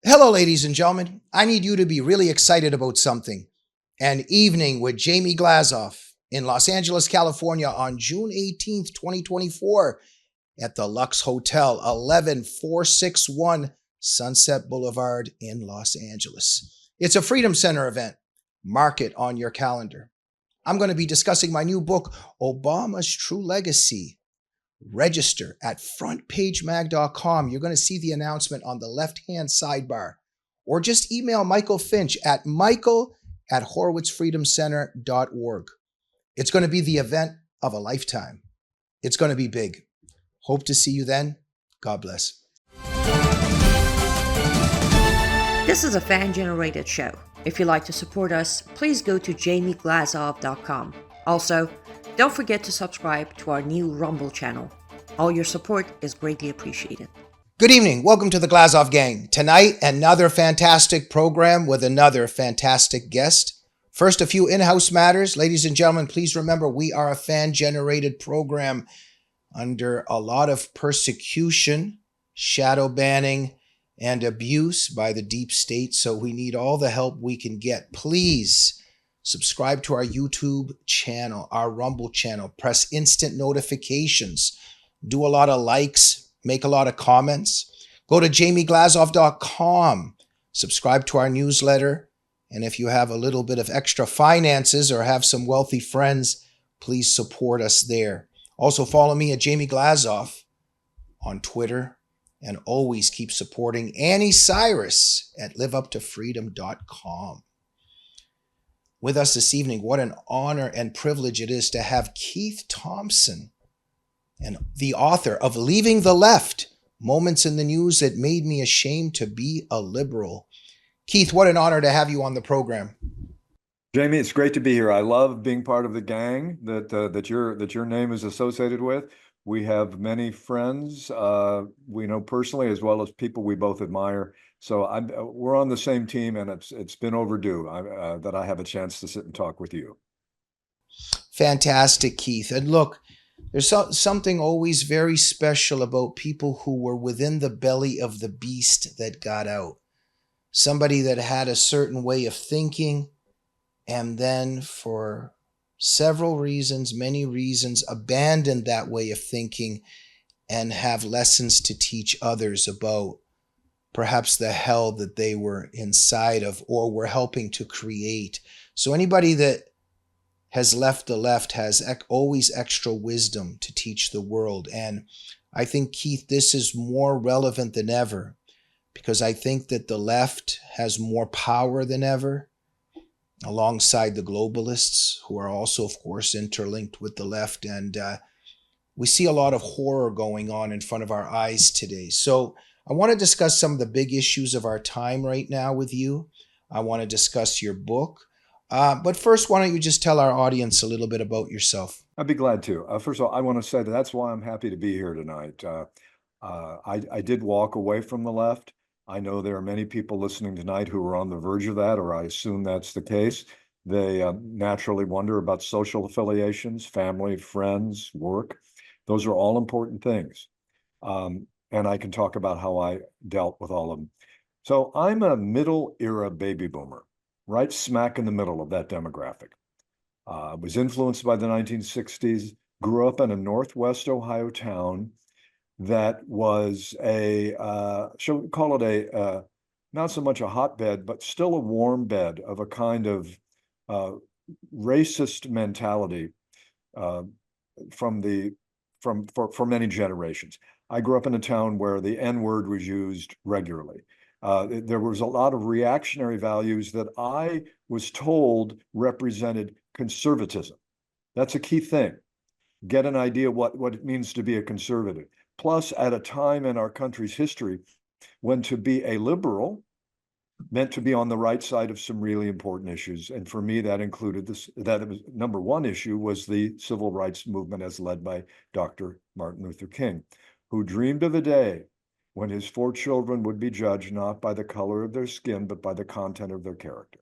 Hello, ladies and gentlemen. I need you to be really excited about something. An evening with Jamie Glazov in Los Angeles, California on June 18th, 2024 at the Lux Hotel, 11461 Sunset Boulevard in Los Angeles. It's a Freedom Center event. Mark it on your calendar. I'm going to be discussing my new book, Obama's True Legacy. Register at frontpagemag.com. You're going to see the announcement on the left-hand sidebar. Or just email Michael Finch at michael@horowitzfreedomcenter.org. It's going to be the event of a lifetime. It's going to be big. Hope to see you then. God bless. This is a fan-generated show. If you'd like to support us, please go to jamieglazov.com. Also, don't forget to subscribe to our new Rumble channel. All your support is greatly appreciated. Good evening. Welcome to the Glazov Gang. Tonight, another fantastic program with another fantastic guest. First, a few in-house matters. Ladies and gentlemen, please remember we are a fan-generated program under a lot of persecution, shadow banning, and abuse by the deep state. So we need all the help we can get. Please subscribe to our YouTube channel, our Rumble channel. Press instant notifications. Do a lot of likes. Make a lot of comments. Go to jamieglazov.com. Subscribe to our newsletter. And if you have a little bit of extra finances or have some wealthy friends, please support us there. Also follow me at Jamie Glazov on Twitter. And always keep supporting Annie Cyrus at liveuptofreedom.com. With us this evening, what an honor and privilege it is to have Keith Thompson, and the author of Leaving the Left, Moments in the News That Made Me Ashamed to Be a Liberal. Keith, what an honor to have you on the program. Jamie, it's great to be here. I love being part of the gang that your name is associated with. We have many friends we know personally, as well as people we both admire. So we're on the same team, and it's been overdue that I have a chance to sit and talk with you. Fantastic, Keith. And look, there's something always very special about people who were within the belly of the beast that got out. Somebody that had a certain way of thinking, and then for several reasons, many reasons, abandoned that way of thinking and have lessons to teach others about perhaps the hell that they were inside of or were helping to create. So anybody that has left the left has always extra wisdom to teach the world. And I think, Keith, this is more relevant than ever because I think that the left has more power than ever, alongside the globalists, who are also, of course, interlinked with the left. And we see a lot of horror going on in front of our eyes today. So I want to discuss some of the big issues of our time right now with you. I want to discuss your book. But first, why don't you just tell our audience a little bit about yourself? I'd be glad to. First of all, I want to say that's why I'm happy to be here tonight. I did walk away from the left. I know there are many people listening tonight who are on the verge of that, or I assume that's the case. They naturally wonder about social affiliations, family, friends, work. Those are all important things. And I can talk about how I dealt with all of them. So I'm a middle era baby boomer, right smack in the middle of that demographic. Was influenced by the 1960s, grew up in a Northwest Ohio town that was shall we call it not so much a hotbed, but still a warm bed of a kind of racist mentality for many generations. I grew up in a town where the N-word was used regularly. There was a lot of reactionary values that I was told represented conservatism. That's a key thing. Get an idea what it means to be a conservative. Plus, at a time in our country's history when to be a liberal meant to be on the right side of some really important issues. And for me, that included that was number one issue was the civil rights movement as led by Dr. Martin Luther King, who dreamed of a day when his 4 children would be judged not by the color of their skin, but by the content of their character.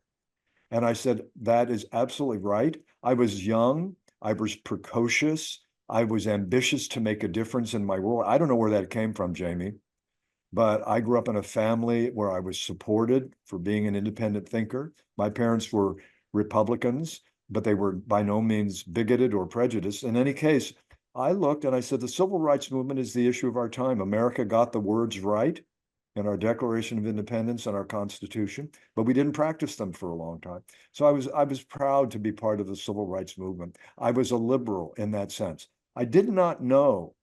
And I said, that is absolutely right. I was young. I was precocious. I was ambitious to make a difference in my world. I don't know where that came from, Jamie. but I grew up in a family where I was supported for being an independent thinker. My parents were Republicans, but they were by no means bigoted or prejudiced. In any case, I looked and I said, the civil rights movement is the issue of our time. America got the words right in our Declaration of Independence and our Constitution, but we didn't practice them for a long time. So I was proud to be part of the civil rights movement. I was a liberal in that sense. I did not know,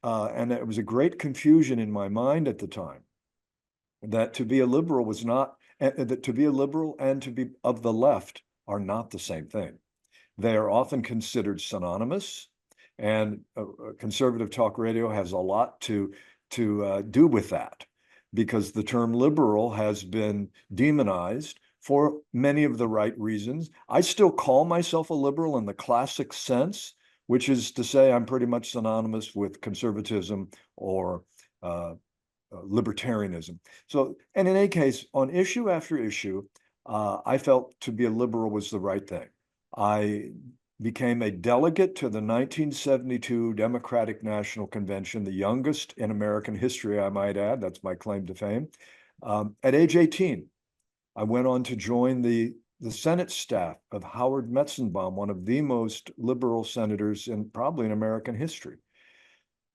and it was a great confusion in my mind at the time, that to be a liberal was not, that to be a liberal and to be of the left are not the same thing. They are often considered synonymous, and conservative talk radio has a lot to do with that, because the term liberal has been demonized for many of the right reasons. I still call myself a liberal in the classic sense, which is to say I'm pretty much synonymous with conservatism or libertarianism. So, and in any case, on issue after issue, I felt to be a liberal was the right thing. I became a delegate to the 1972 Democratic National Convention, the youngest in American history, I might add. That's my claim to fame. At age 18, I went on to join the Senate staff of Howard Metzenbaum, one of the most liberal senators probably in American history.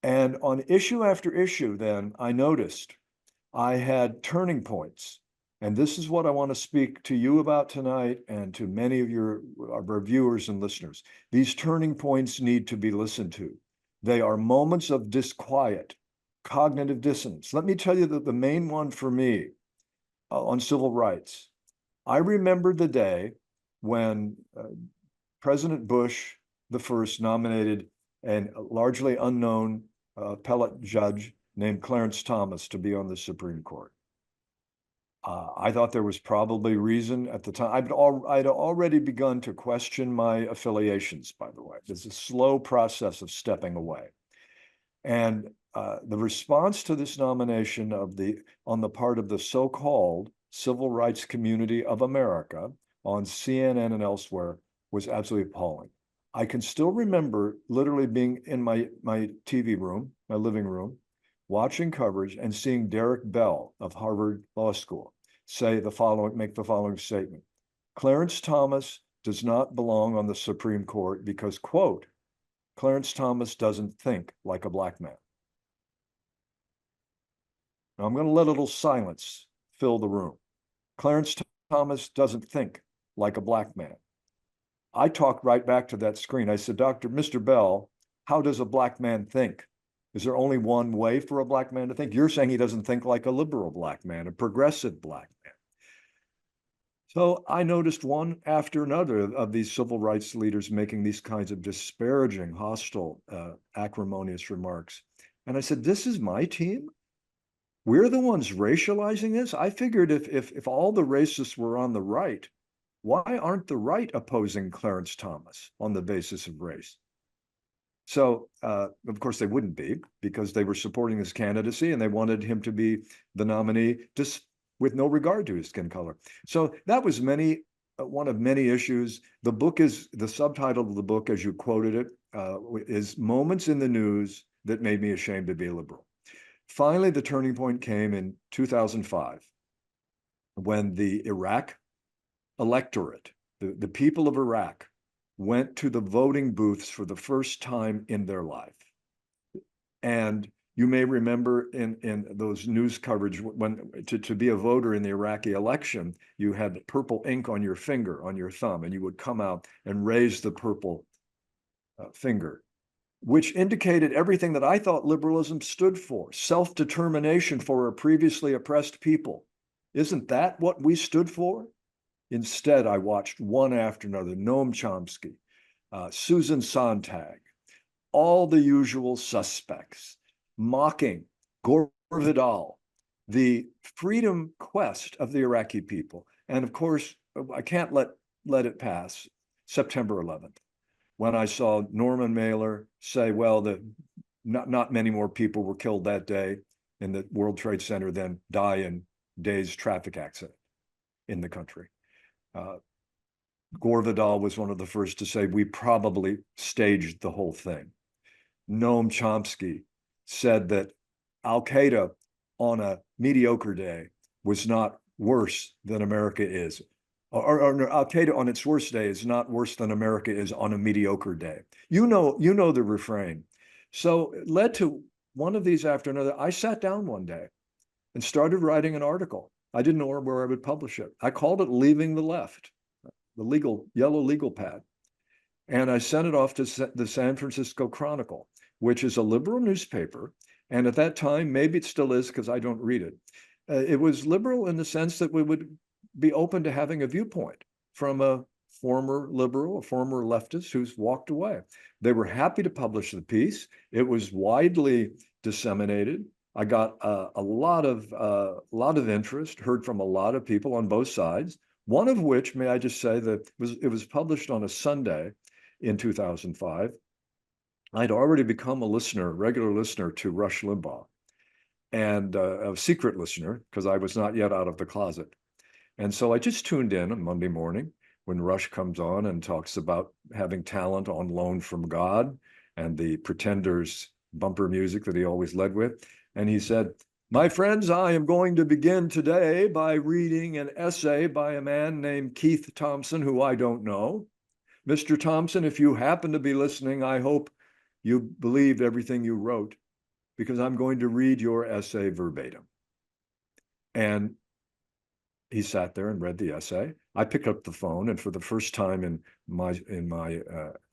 And on issue after issue, then I noticed I had turning points. And this is what I want to speak to you about tonight and to many of our viewers and listeners. These turning points need to be listened to. They are moments of disquiet, cognitive dissonance. Let me tell you that the main one for me on civil rights, I remember the day when President Bush the first nominated a largely unknown appellate judge named Clarence Thomas to be on the Supreme Court. I thought there was probably reason at the time. I'd already begun to question my affiliations, by the way. There's a slow process of stepping away. And the response to this nomination on the part of the so-called civil rights community of America on CNN and elsewhere was absolutely appalling. I can still remember literally being in my TV room, my living room, watching coverage and seeing Derek Bell of Harvard Law School make the following statement. Clarence Thomas does not belong on the Supreme Court because, quote, Clarence Thomas doesn't think like a black man. Now I'm going to let a little silence fill the room. Clarence Thomas doesn't think like a black man. I talked right back to that screen. I said, Mr. Bell, how does a black man think? Is there only one way for a black man to think? You're saying he doesn't think like a liberal black man, a progressive black man. So I noticed one after another of these civil rights leaders making these kinds of disparaging, hostile, acrimonious remarks. And I said, this is my team? We're the ones racializing this? I figured if all the racists were on the right, why aren't the right opposing Clarence Thomas on the basis of race? So, of course, they wouldn't be, because they were supporting his candidacy and they wanted him to be the nominee just with no regard to his skin color. So that was one of many issues. The subtitle of the book, as you quoted it, is Moments in the News That Made Me Ashamed to Be a Liberal. Finally, the turning point came in 2005, when the Iraq electorate, the people of Iraq, went to the voting booths for the first time in their life. And you may remember in those news coverage, when to be a voter in the Iraqi election, you had purple ink on your finger, on your thumb, and you would come out and raise the purple finger, which indicated everything that I thought liberalism stood for: self-determination for a previously oppressed people. Isn't that what we stood for? Instead, I watched one after another: Noam Chomsky, Susan Sontag, all the usual suspects, mocking Gore Vidal, the freedom quest of the Iraqi people. And of course, I can't let it pass September 11th, when I saw Norman Mailer say, well, not many more people were killed that day in the World Trade Center than die in days traffic accident in the country. Gore Vidal was one of the first to say, we probably staged the whole thing. Noam Chomsky said that Al-Qaeda on a mediocre day was not worse than America is. Or Al-Qaeda on its worst day is not worse than America is on a mediocre day. You know the refrain. So it led to one of these after another. I sat down one day and started writing an article. I didn't know where I would publish it. I called it Leaving the Left, the yellow legal pad. And I sent it off to the San Francisco Chronicle, which is a liberal newspaper. And at that time, maybe it still is because I don't read it. It was liberal in the sense that we would be open to having a viewpoint from a former liberal, a former leftist who's walked away. They were happy to publish the piece. It was widely disseminated. I got a lot of interest, heard from a lot of people on both sides. One of which, may I just say, that it was published on a Sunday in 2005. I'd already become a regular listener to Rush Limbaugh, and a secret listener because I was not yet out of the closet. And so I just tuned in on Monday morning when Rush comes on and talks about having talent on loan from God and the Pretenders bumper music that he always led with. And he said, "My friends, I am going to begin today by reading an essay by a man named Keith Thompson, who I don't know. Mr. Thompson, if you happen to be listening, I hope you believed everything you wrote, because I'm going to read your essay verbatim." And he sat there and read the essay. I picked up the phone, and for the first time in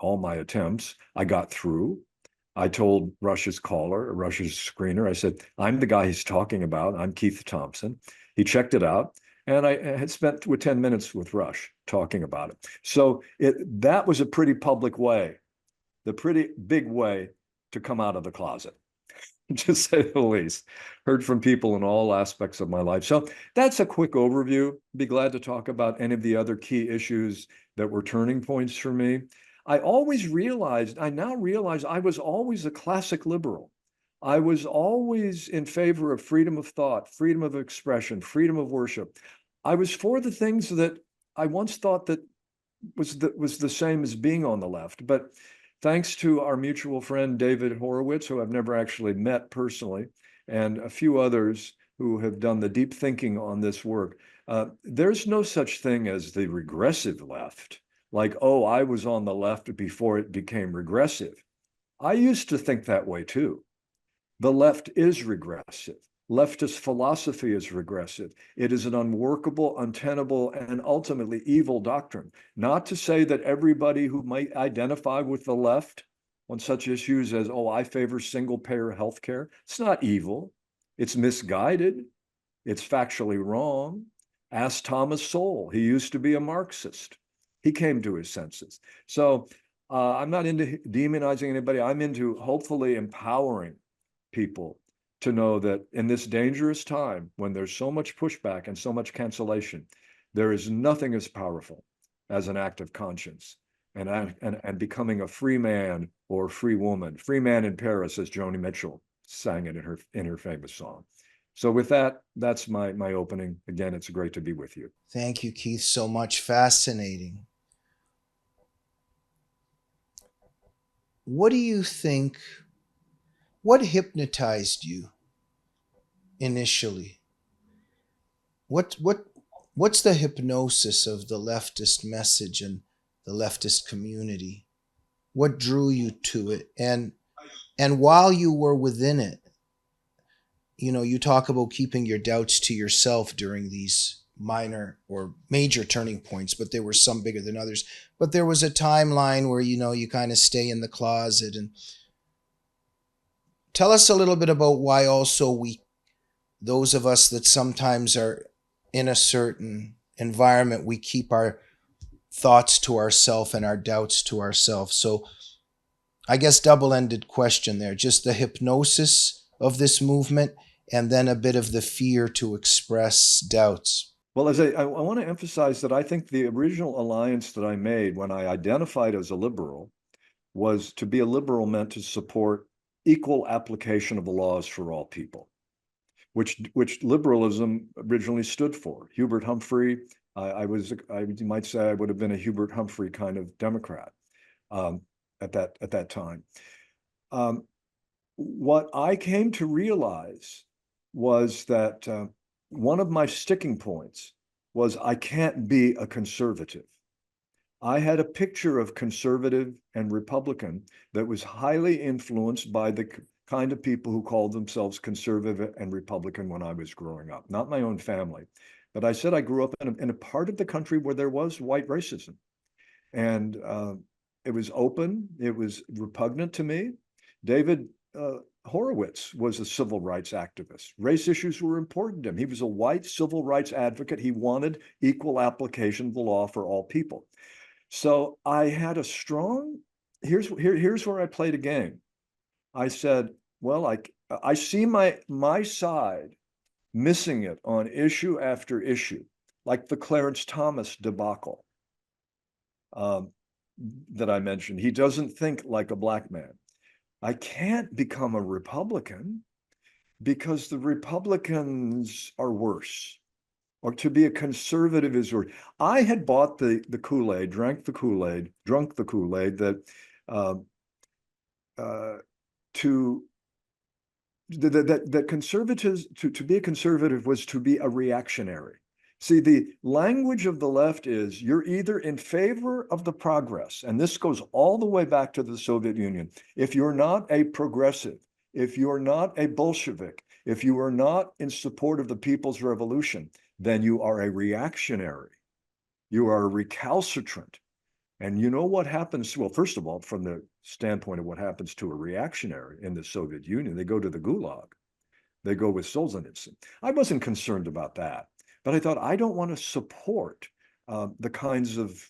all my attempts, I got through. I told Rush's screener, I said, "I'm the guy he's talking about. I'm Keith Thompson." He checked it out, and I had spent 10 minutes with Rush talking about it. So that was a pretty public way, the pretty big way to come out of the closet, to say the least. Heard from people in all aspects of my life. So that's a quick overview. Be glad to talk about any of the other key issues that were turning points for me. I now realize I was always a classic liberal. I was always in favor of freedom of thought, freedom of expression, freedom of worship. I was for the things that I once thought that was the same as being on the left. But thanks to our mutual friend, David Horowitz, who I've never actually met personally, and a few others who have done the deep thinking on this work, there's no such thing as the regressive left. Like, oh, I was on the left before it became regressive. I used to think that way too. The left is regressive. Leftist philosophy is regressive. It is an unworkable, untenable, and ultimately evil doctrine. Not to say that everybody who might identify with the left on such issues as, oh, I favor single-payer healthcare, it's not evil. It's misguided. It's factually wrong. Ask Thomas Sowell. He used to be a Marxist. He came to his senses. So I'm not into demonizing anybody. I'm into hopefully empowering people to know that in this dangerous time, when there's so much pushback and so much cancellation, there is nothing as powerful as an act of conscience and becoming a free man or free woman. Free man in Paris, as Joni Mitchell sang it in her famous song. So with that, that's my opening. Again, it's great to be with you. Thank you, Keith, so much. Fascinating. What do you think? What hypnotized you initially? What's the hypnosis of the leftist message and the leftist community? What drew you to it? And while you were within it, you talk about keeping your doubts to yourself during these minor or major turning points, but there were some bigger than others. But there was a timeline where, you kind of stay in the closet. And tell us a little bit about why also those of us that sometimes are in a certain environment, we keep our thoughts to ourselves and our doubts to ourselves. So I guess double-ended question there, just the hypnosis of this movement and then a bit of the fear to express doubts. Well, I want to emphasize that I think the original alliance that I made when I identified as a liberal was to be a liberal meant to support equal application of the laws for all people, which liberalism originally stood for. Hubert Humphrey, I might say I would have been a Hubert Humphrey kind of Democrat at that time. What I came to realize was that one of my sticking points was I can't be a conservative. I had a picture of conservative and Republican that was highly influenced by the kind of people who called themselves conservative and Republican when I was growing up, not my own family. But I said I grew up in a part of the country where there was white racism. And it was open, it was repugnant to me. David Horowitz was a civil rights activist. Race issues were important to him. He was a white civil rights advocate. He wanted equal application of the law for all people. So I had a strong, here's where I played a game. I said, well, I see my side missing it on issue after issue, like the Clarence Thomas debacle that I mentioned. He doesn't think like a black man. I can't become a Republican because the Republicans are worse. Or to be a conservative is worse. I had bought the Kool-Aid, drunk the Kool-Aid that that conservatives to be a conservative was to be a reactionary. See, the language of the left is you're either in favor of the progress, and this goes all the way back to the Soviet Union. If you're not a progressive, if you're not a Bolshevik, if you are not in support of the People's Revolution, then you are a reactionary. You are a recalcitrant. And you know what happens? Well, first of all, from the standpoint of what happens to a reactionary in the Soviet Union, they go to the Gulag. They go with Solzhenitsyn. I wasn't concerned about that, but I thought I don't want to support the kinds of,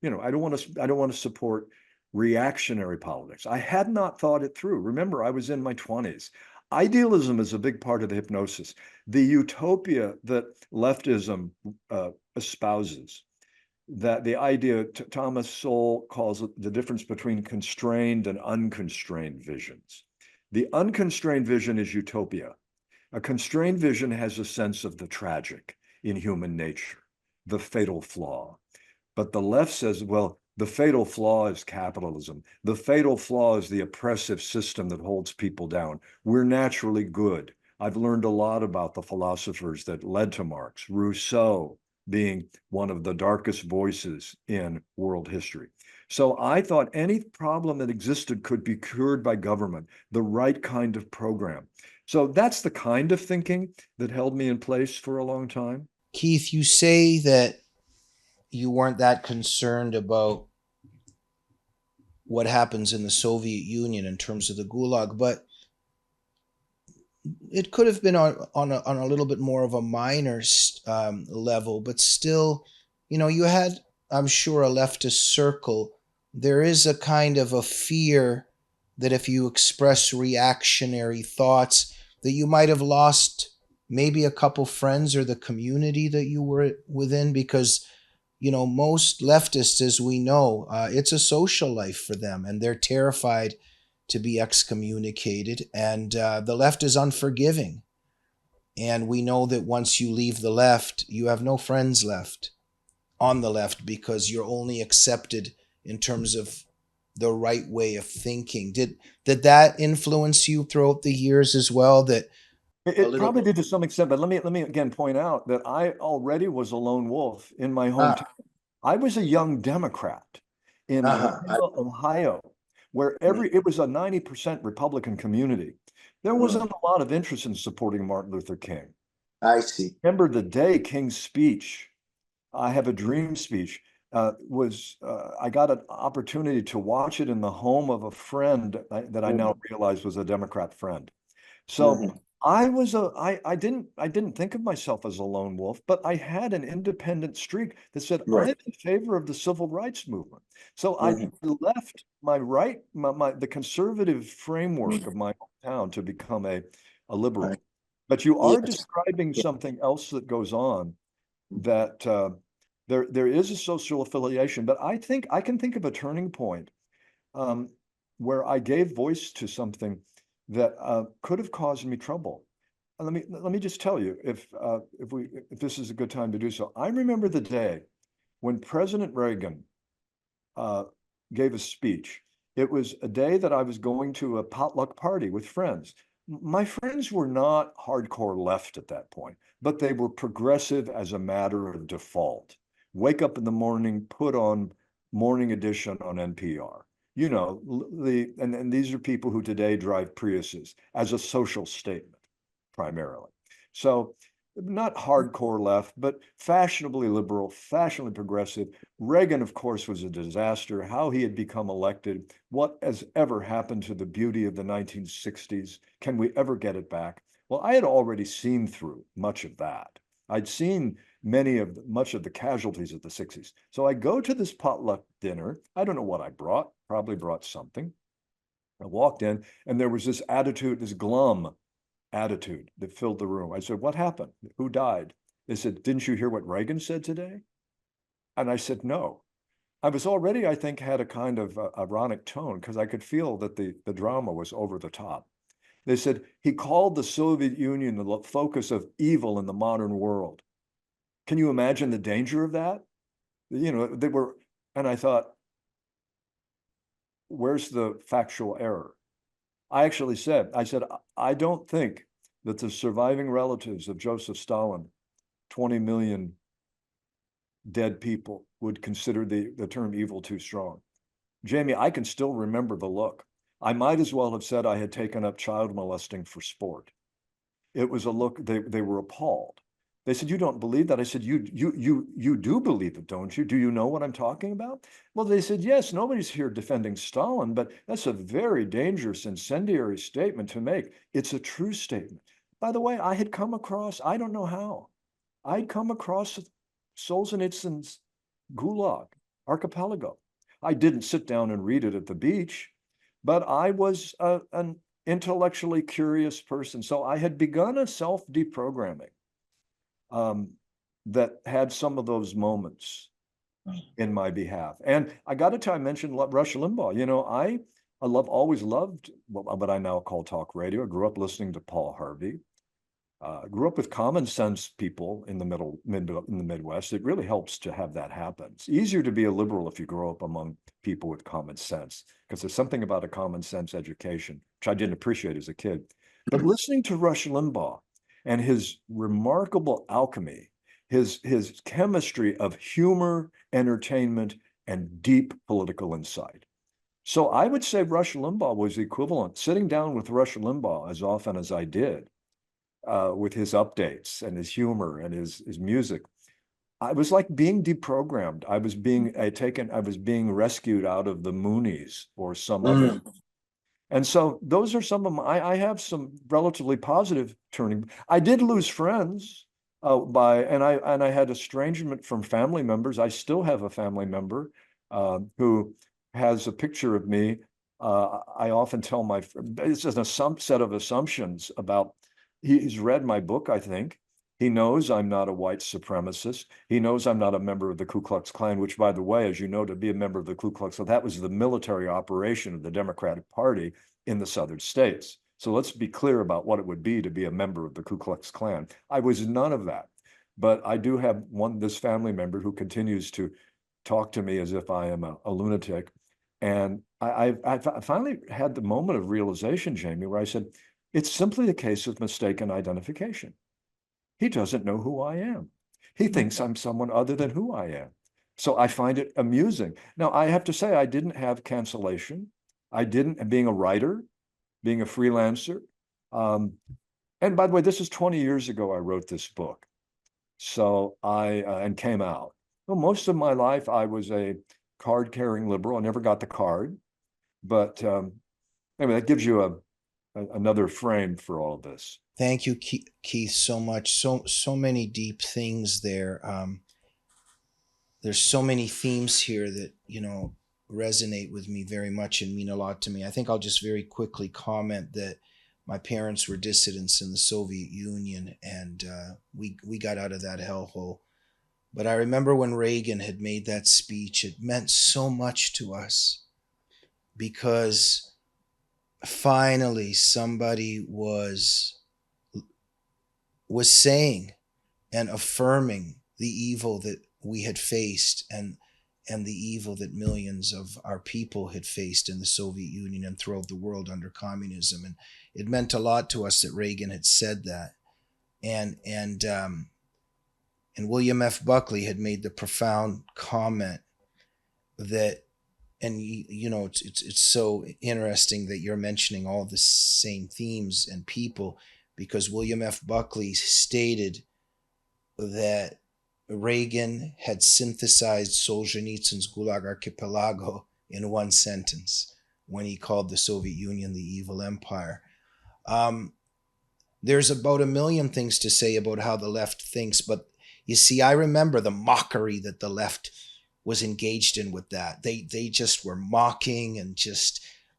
I don't want to support reactionary politics. I had not thought it through. Remember, I was in my 20s. Idealism is a big part of the hypnosis. The utopia that leftism espouses, that the idea Thomas Sowell calls it the difference between constrained and unconstrained visions. The unconstrained vision is utopia. A constrained vision has a sense of the tragic in human nature, the fatal flaw. But the left says, well, the fatal flaw is capitalism. The fatal flaw is the oppressive system that holds people down. We're naturally good. I've learned a lot about the philosophers that led to Marx, Rousseau being one of the darkest voices in world history. So I thought any problem that existed could be cured by government, the right kind of program. So that's the kind of thinking that held me in place for a long time. Keith, you say that you weren't that concerned about what happens in the Soviet Union in terms of the Gulag, but it could have been on a little bit more of a minor level, but still, you had, I'm sure, a leftist circle. There is a kind of a fear that if you express reactionary thoughts, that you might have lost maybe a couple friends or the community that you were within, because most leftists, as we know, it's a social life for them, and they're terrified to be excommunicated, and the left is unforgiving. And we know that once you leave the left, you have no friends left on the left, because you're only accepted in terms of the right way of thinking. Did that influence you throughout the years as well? That it probably did to some extent, but let me again point out that I already was a lone wolf in my hometown. I was a young Democrat in Ohio, where it was a 90% Republican community. There wasn't a lot of interest in supporting Martin Luther King. I see. Remember the day King's speech, I Have a Dream speech, I got an opportunity to watch it in the home of a friend that I now realize was a Democrat friend. So I didn't think of myself as a lone wolf, but I had an independent streak that said I'm in favor of the civil rights movement. So I left the conservative framework of my hometown to become a liberal. But you are describing something else that goes on, that there is a social affiliation. But I think I can think of a turning point where I gave voice to something that could have caused me trouble. Let me just tell you, if this is a good time to do so. I remember the day when President Reagan gave a speech. It was a day that I was going to a potluck party with friends. My friends were not hardcore left at that point, but they were progressive as a matter of default. Wake up in the morning, put on Morning Edition on NPR. You know, and these are people who today drive Priuses as a social statement, primarily. So not hardcore left, but fashionably liberal, fashionably progressive. Reagan, of course, was a disaster. How he had become elected, what has ever happened to the beauty of the 1960s? Can we ever get it back? Well, I had already seen through much of that. I'd seen much of the casualties of the 60s. So I go to this potluck dinner. I don't know what I brought, probably brought something. I walked in and there was this attitude, this glum attitude that filled the room. I said, what happened? Who died? They said, didn't you hear what Reagan said today? And I said, no. I was already, I think, had a kind of ironic tone because I could feel that the drama was over the top. They said, he called the Soviet Union the focus of evil in the modern world. Can you imagine the danger of that? You know, they were, and I thought, where's the factual error? I actually said, I don't think that the surviving relatives of Joseph Stalin, 20 million dead people, would consider the term evil too strong. Jamie, I can still remember the look. I might as well have said I had taken up child molesting for sport. It was a look, they were appalled. They said, you don't believe that? I said, you do believe it, don't you? Do you know what I'm talking about? Well, they said, yes, nobody's here defending Stalin, but that's a very dangerous, incendiary statement to make. It's a true statement. By the way, I had come across, I don't know how, I'd come across Solzhenitsyn's Gulag Archipelago. I didn't sit down and read it at the beach, but I was an intellectually curious person. So I had begun a self-deprogramming that had some of those moments in my behalf. And I got to tell, I mentioned Rush Limbaugh. You know, I always loved what I now call talk radio. I grew up listening to Paul Harvey. Grew up with common sense people in the Midwest. It really helps to have that happen. It's easier to be a liberal if you grow up among people with common sense, because there's something about a common sense education, which I didn't appreciate as a kid. But listening to Rush Limbaugh and his remarkable alchemy, his chemistry of humor, entertainment, and deep political insight. So I would say Rush Limbaugh was equivalent. Sitting down with Rush Limbaugh as often as I did, with his updates and his humor and his music, I was like being deprogrammed. I was being rescued out of the Moonies or some other. And so those are some of I have some relatively positive turning. I did lose friends and I had estrangement from family members. I still have a family member who has a picture of me. I often tell my, it's just a set of assumptions about, he's read my book, I think. He knows I'm not a white supremacist. He knows I'm not a member of the Ku Klux Klan, which, by the way, as you know, to be a member of the Ku Klux Klan, that was the military operation of the Democratic Party in the southern states. So let's be clear about what it would be to be a member of the Ku Klux Klan. I was none of that. But I do have this family member who continues to talk to me as if I am a lunatic. And I finally had the moment of realization, Jamie, where I said, it's simply a case of mistaken identification. He doesn't know who I am. He thinks I'm someone other than who I am. So I find it amusing. Now, I have to say, I didn't have cancellation. Being a writer, being a freelancer. And by the way, this is 20 years ago I wrote this book. So and came out. Well, most of my life, I was a card-carrying liberal. I never got the card. But anyway, that gives you another frame for all of this. Thank you, Keith, so much. So many deep things there. There's so many themes here that, resonate with me very much and mean a lot to me. I think I'll just very quickly comment that my parents were dissidents in the Soviet Union, and we got out of that hellhole. But I remember when Reagan had made that speech, it meant so much to us, because finally somebody was saying and affirming the evil that we had faced, and and the evil that millions of our people had faced in the Soviet Union and throughout the world under communism. And it meant a lot to us that Reagan had said that. And William F. Buckley had made the profound comment that, and it's so interesting that you're mentioning all the same themes and people, because William F. Buckley stated that Reagan had synthesized Solzhenitsyn's Gulag Archipelago in one sentence when he called the Soviet Union the evil empire. There's about a million things to say about how the left thinks, but you see, I remember the mockery that the left was engaged in with that. They just were mocking and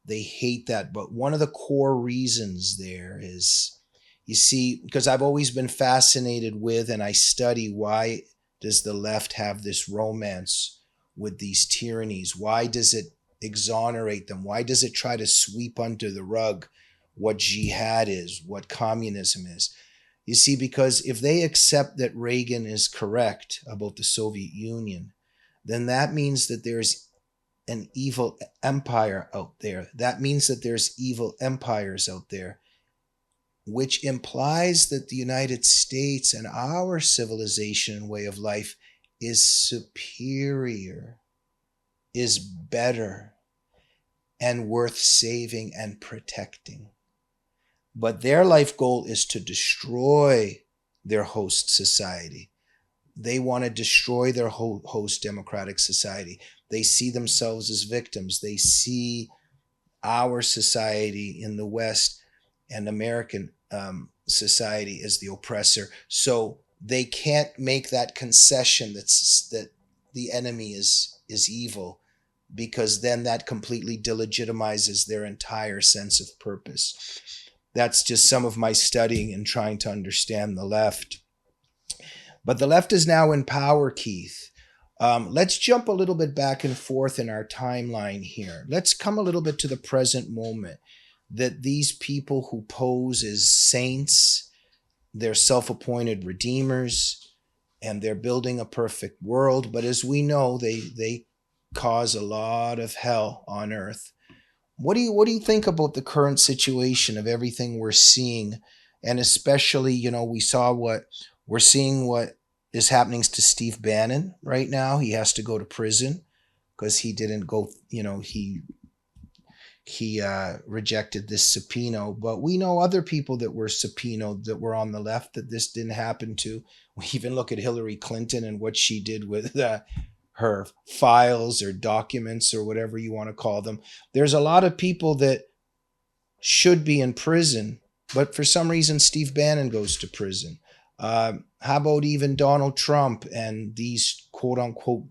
they hate that. But one of the core reasons there is, you see, because I've always been fascinated with, and I study, why does the left have this romance with these tyrannies? Why does it exonerate them? Why does it try to sweep under the rug what jihad is, what communism is? You see, because if they accept that Reagan is correct about the Soviet Union, then that means that there's an evil empire out there. That means that there's evil empires out there, which implies that the United States and our civilization and way of life is superior, is better, and worth saving and protecting. But their life goal is to destroy their host society. They want to destroy their host democratic society. They see themselves as victims. They see our society in the West and American society as the oppressor. So they can't make that concession that the enemy is evil, because then that completely delegitimizes their entire sense of purpose. That's just some of my studying and trying to understand the left. But the left is now in power, Keith. Let's jump a little bit back and forth in our timeline here. Let's come a little bit to the present moment, that these people who pose as saints, they're self-appointed redeemers, and they're building a perfect world. But as we know, they cause a lot of hell on earth. What do you think about the current situation of everything we're seeing? And especially, we're seeing what is happening to Steve Bannon right now. He has to go to prison because he didn't go, he rejected this subpoena. But we know other people that were subpoenaed that were on the left that this didn't happen to. We even look at Hillary Clinton and what she did with her files or documents or whatever you want to call them. There's a lot of people that should be in prison, but for some reason Steve Bannon goes to prison. How about even Donald Trump and these quote unquote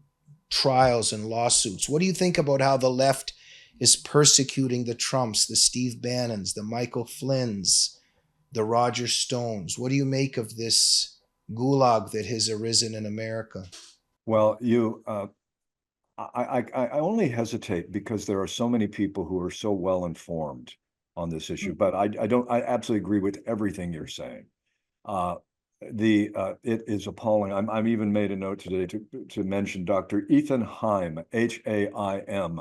trials and lawsuits? What do you think about how the left is persecuting the Trumps, the Steve Bannons, the Michael Flynns, the Roger Stones? What do you make of this gulag that has arisen in America? Well, I only hesitate because there are so many people who are so well informed on this issue, but I absolutely agree with everything you're saying. It is appalling. I'm even made a note today to mention Dr. Ethan Heim, Haim,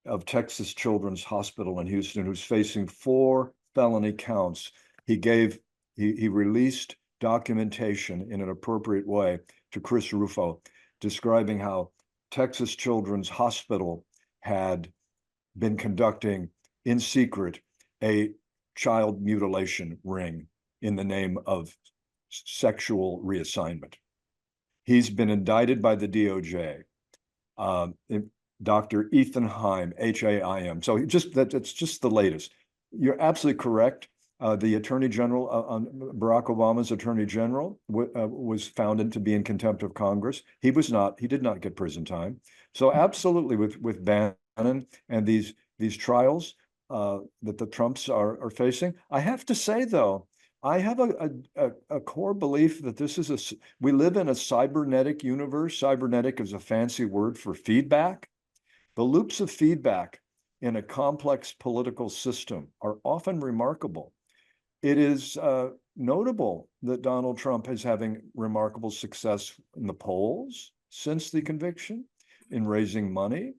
of Texas Children's Hospital in Houston, who's facing 4 felony counts. He released documentation in an appropriate way to Chris Rufo, describing how Texas Children's Hospital had been conducting in secret a child mutilation ring in the name of sexual reassignment. He's been indicted by the DOJ. Dr. Ethan Heim, Haim. So that's just the latest. You're absolutely correct. The Attorney General, Barack Obama's Attorney General, was found to be in contempt of Congress. He did not get prison time. So absolutely, with Bannon and these trials that the Trumps are facing, I have to say though, I have a core belief that we live in a cybernetic universe. Cybernetic is a fancy word for feedback. The loops of feedback in a complex political system are often remarkable. It is notable that Donald Trump is having remarkable success in the polls since the conviction. in raising money.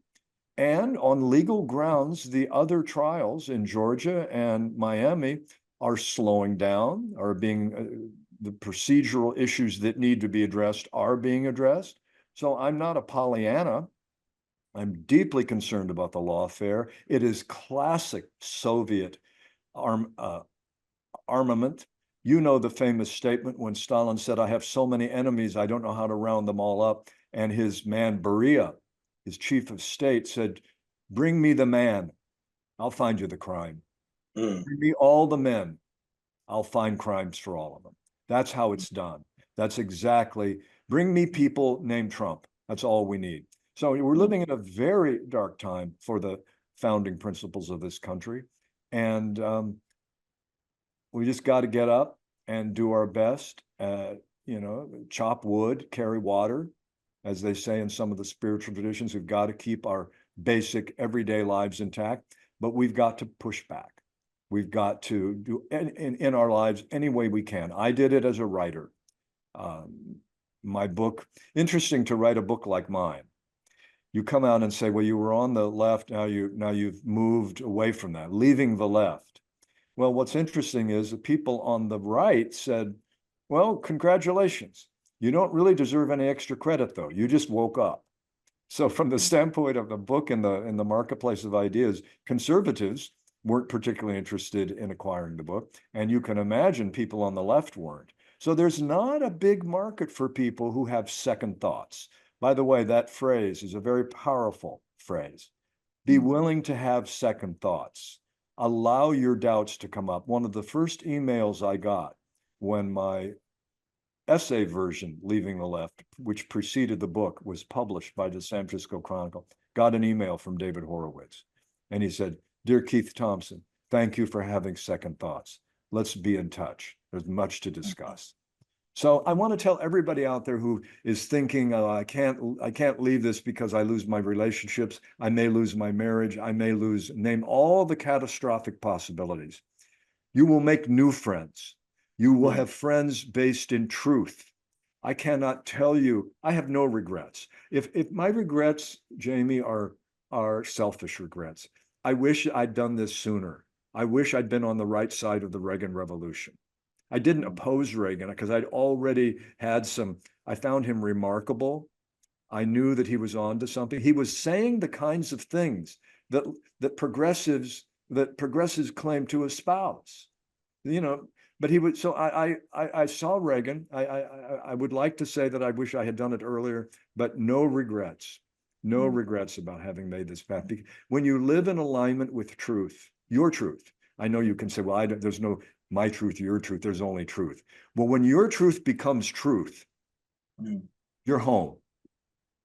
And on legal grounds, the other trials in Georgia and Miami are slowing down, are being, the procedural issues that need to be addressed are being addressed. So I'm not a Pollyanna. I'm deeply concerned about the lawfare. It is classic Soviet armament. You know the famous statement when Stalin said, "I have so many enemies, I don't know how to round them all up." And his man Beria, his chief of state, said, "Bring me the man, I'll find you the crime. Bring me all the men, I'll find crimes for all of them." That's how it's done. That's exactly, bring me people named Trump. That's all we need. So we're living in a very dark time for the founding principles of this country. And we just got to get up and do our best, chop wood, carry water, as they say in some of the spiritual traditions. We've got to keep our basic everyday lives intact, but we've got to push back. We've got to do in our lives any way we can. I did it as a writer. My book, interesting to write a book like mine. You come out and say, well, you were on the left, now you've moved away from that, leaving the left. Well, what's interesting is the people on the right said, well, congratulations. You don't really deserve any extra credit, though. You just woke up. So from the standpoint of the book in the marketplace of ideas, conservatives weren't particularly interested in acquiring the book. And you can imagine people on the left weren't. So there's not a big market for people who have second thoughts. By the way, that phrase is a very powerful phrase. Be willing to have second thoughts. Allow your doubts to come up. One of the first emails I got when my essay version, Leaving the Left, which preceded the book, was published by the San Francisco Chronicle, got an email from David Horowitz. And he said, "Dear Keith Thompson, thank you for having second thoughts. Let's be in touch. There's much to discuss." So I want to tell everybody out there who is thinking, I can't leave this because I lose my relationships, I may lose my marriage, I may lose, name all the catastrophic possibilities. You will make new friends. You will have friends based in truth. I cannot tell you, I have no regrets. If my regrets, Jamie, are selfish regrets. I wish I'd done this sooner. I wish I'd been on the right side of the Reagan Revolution. I didn't oppose Reagan because I'd already had I found him remarkable. I knew that he was on to something. He was saying the kinds of things that progressives claim to espouse, but he would, so I saw Reagan. I would like to say that I wish I had done it earlier, but no regrets about having made this path. When you live in alignment with truth, your truth, I know you can say, well, there's no my truth, your truth, there's only truth. Well, when your truth becomes truth, you're home.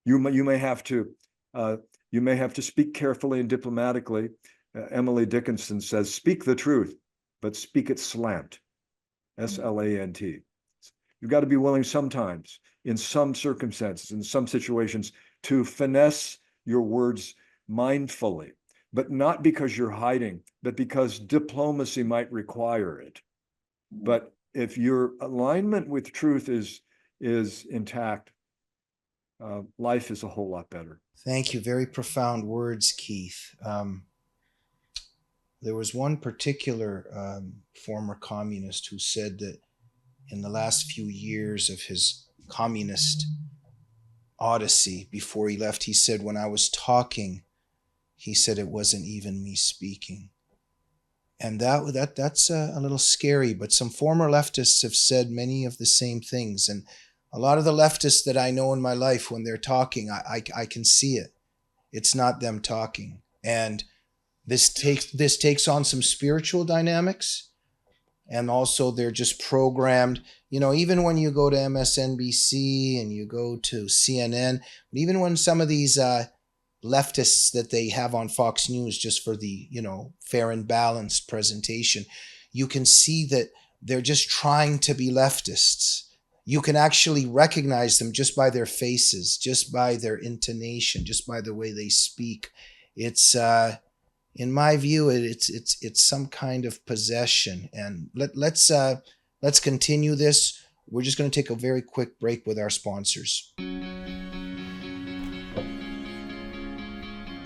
You may have to speak carefully and diplomatically. Emily Dickinson says, speak the truth, but speak it slant, SLANT. You've got to be willing sometimes, in some circumstances, in some situations, to finesse your words mindfully, but not because you're hiding, but because diplomacy might require it. But if your alignment with truth is intact, life is a whole lot better. Thank you. Very profound words, Keith. There was one particular former communist who said that in the last few years of his communist odyssey, before he left, he said, when I was talking, he said it wasn't even me speaking. And that's a little scary, but some former leftists have said many of the same things. And a lot of the leftists that I know in my life, when they're talking, I can see it. It's not them talking. And this takes on some spiritual dynamics. And also they're just programmed, even when you go to MSNBC and you go to CNN, but even when some of these leftists that they have on Fox News just for the, fair and balanced presentation, you can see that they're just trying to be leftists. You can actually recognize them just by their faces, just by their intonation, just by the way they speak. It's, in my view, it's some kind of possession. And let's continue this. We're just going to take a very quick break with our sponsors.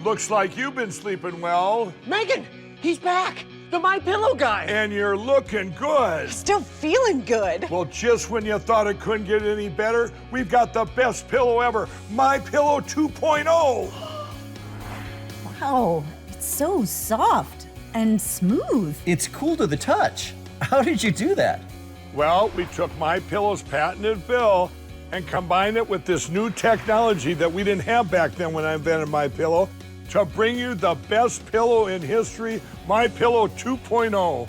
Looks like you've been sleeping well. Megan, he's back. The My Pillow guy. And you're looking good. Still feeling good. Well, just when you thought it couldn't get any better, we've got the best pillow ever, My Pillow 2.0. Wow, it's so soft and smooth. It's cool to the touch. How did you do that? Well, we took My Pillow's patented fill and combined it with this new technology that we didn't have back then when I invented My Pillow to bring you the best pillow in history, My Pillow 2.0.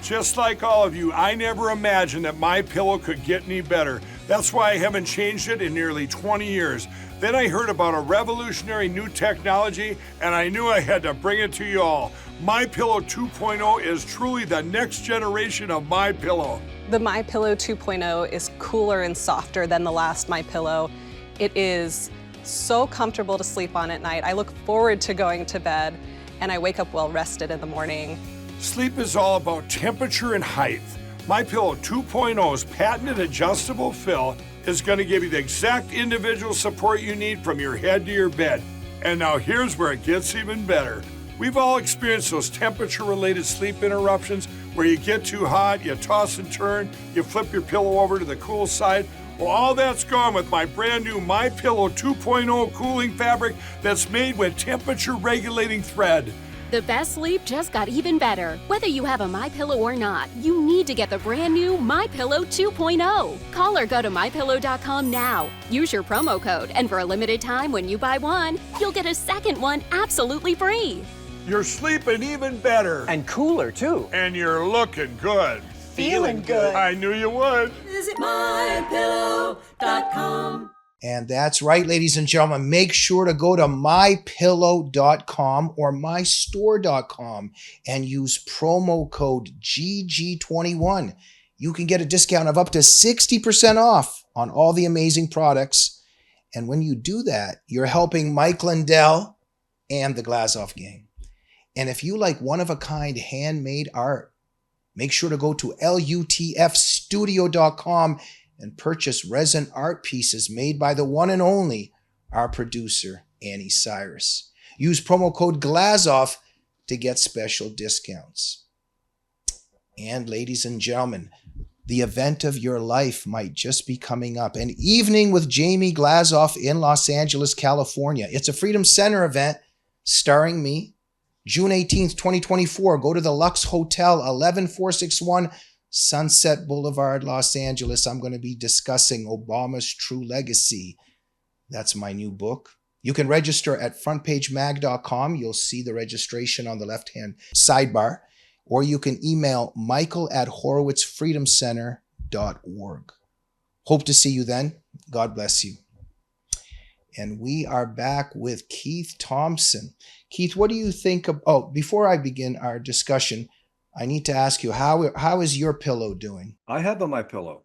Just like all of you, I never imagined that My Pillow could get any better. That's why I haven't changed it in nearly 20 years. Then I heard about a revolutionary new technology, and I knew I had to bring it to you all. My Pillow 2.0 is truly the next generation of My Pillow. The My Pillow 2.0 is cooler and softer than the last My Pillow. It is so comfortable to sleep on at night. I look forward to going to bed, and I wake up well rested in the morning. Sleep is all about temperature and height. My Pillow 2.0's patented adjustable fill is going to give you the exact individual support you need from your head to your bed. And now here's where it gets even better. We've all experienced those temperature-related sleep interruptions where you get too hot, you toss and turn, you flip your pillow over to the cool side. Well, all that's gone with my brand new My Pillow 2.0 cooling fabric that's made with temperature-regulating thread. The best sleep just got even better. Whether you have a My Pillow or not, you need to get the brand new My Pillow 2.0. Call or go to mypillow.com now. Use your promo code, and for a limited time when you buy one, you'll get a second one absolutely free. You're sleeping even better. And cooler, too. And you're looking good. Feeling good. I knew you would. Visit mypillow.com. And that's right, ladies and gentlemen. Make sure to go to mypillow.com or mystore.com and use promo code GG21. You can get a discount of up to 60% off on all the amazing products. And when you do that, you're helping Mike Lindell and the Glazov Gang. And if you like one-of-a-kind handmade art, make sure to go to lutfstudio.com and purchase resin art pieces made by the one and only our producer, Annie Cyrus. Use promo code GLAZOV to get special discounts. And ladies and gentlemen, the event of your life might just be coming up. An evening with Jamie Glazov in Los Angeles, California. It's a Freedom Center event starring me. June 18th, 2024. Go to the Lux Hotel, 11461 Sunset Boulevard, Los Angeles. I'm going to be discussing Obama's True Legacy. That's my new book. You can register at frontpagemag.com. You'll see the registration on the left-hand sidebar. Or you can email michael@horowitzfreedomcenter.org. Hope to see you then. God bless you. And we are back with Keith Thompson. Keith, what do you think of... Oh, before I begin our discussion, I need to ask you, how is your pillow doing? I have a My Pillow.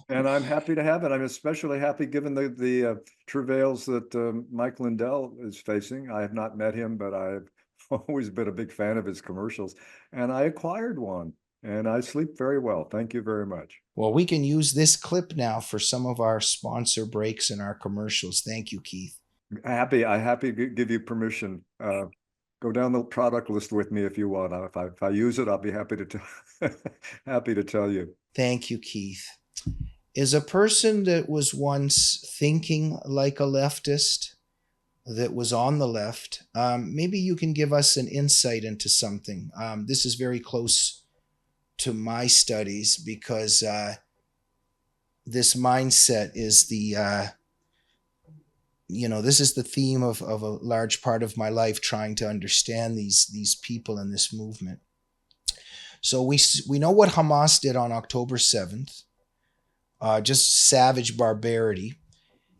And I'm happy to have it. I'm especially happy given the travails that Mike Lindell is facing. I have not met him, but I've always been a big fan of his commercials. And I acquired one, and I sleep very well. Thank you very much. Well, we can use this clip now for some of our sponsor breaks and our commercials. Thank you, Keith. I'm happy to give you permission. Go down the product list with me if you want. If I use it, I'll be happy to happy to tell you. Thank you, Keith. Is a person that was once thinking like a leftist, that was on the left, maybe you can give us an insight into something. This is very close to my studies because this mindset is this is the theme of a large part of my life, trying to understand these people in this movement. So we know what Hamas did on October 7th, just savage barbarity.